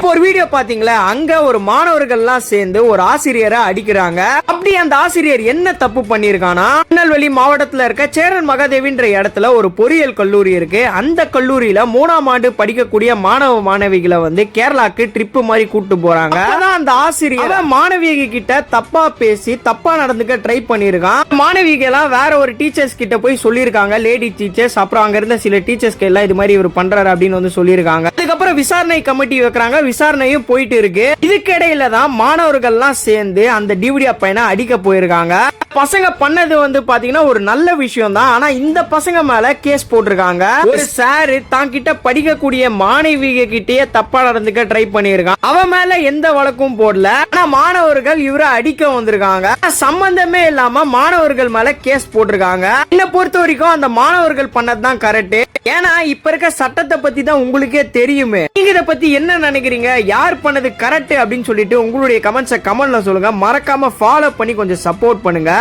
ஒரு வீடியோ பாத்தீங்களா, அங்க ஒரு மாணவர்கள் எல்லாம் சேர்ந்து ஒரு ஆசிரியரை அடிக்கிறாங்க. அப்படி அந்த ஆசிரியர் என்ன தப்பு பண்ணிருக்கானா, திருநெல்வேலி மாவட்டத்துல இருக்க சேரன் மகாதேவின்ற இடத்துல ஒரு பொறியியல் கல்லூரி இருக்கு. அந்த கல்லூரியில 3ஆம் ஆண்டு படிக்கக்கூடிய மாணவ மாணவிகளை கேரளாக்கு ட்ரிப் மாதிரி கூட்டு போறாங்க. அந்த ஆசிரியர் மாணவிக கிட்ட தப்பா பேசி தப்பா நடந்துக்க ட்ரை பண்ணிருக்கான். மாணவிகள் எல்லாம் வேற ஒரு டீச்சர்ஸ் கிட்ட போய் சொல்லிருக்காங்க, லேடி டீச்சர்ஸ். அப்புறம் அங்க இருந்த சில டீச்சர்ஸ்க்கு எல்லாம் இது மாதிரி இவர் பண்றாரு அப்படின்னு சொல்லிருக்காங்க. அதுக்கப்புறம் விசாரணை கமிட்டி வைக்கிறாங்க. விசாரணையும் போயிட்டு இருக்கு. இதுக்கிடையில தான் மாணவர்கள் எல்லாம் சேர்ந்து அந்த டிவிடியா பையனை அடிக்க போயிருக்காங்க. பசங்க பண்ணது பாத்தீங்கன்னா ஒரு நல்ல விஷயம் தான். ஆனா இந்த பசங்க மேல கேஸ் போட்டிருக்காங்க. ஒரு சார் தான் கிட்ட படிக்கக்கூடிய மாணவிக கிட்டே தப்பா நடந்துக்க ட்ரை பண்ணிருக்கான். அவன் மேல எந்த வழக்கும் போடல. ஆனா மாணவர்கள் இவரை அடிக்க வந்திருக்காங்க. சம்பந்தமே இல்லாம மாணவர்கள் மேல கேஸ் போட்டிருக்காங்க. என்ன பொறுத்த வரைக்கும் அந்த மாணவர்கள் பண்ணதுதான் கரெக்ட். ஏன்னா இப்ப இருக்க சட்டத்தை பத்தி தான் உங்களுக்கே தெரியுமே. நீங்க இத பத்தி என்ன நினைக்கிறீங்க? யார் பண்ணது கரெக்ட் அப்படின்னு சொல்லிட்டு உங்களுடைய கமெண்ட்ஸை கமெண்ட்ல சொல்லுங்க. மறக்காம ஃபாலோ பண்ணி கொஞ்சம் சப்போர்ட் பண்ணுங்க.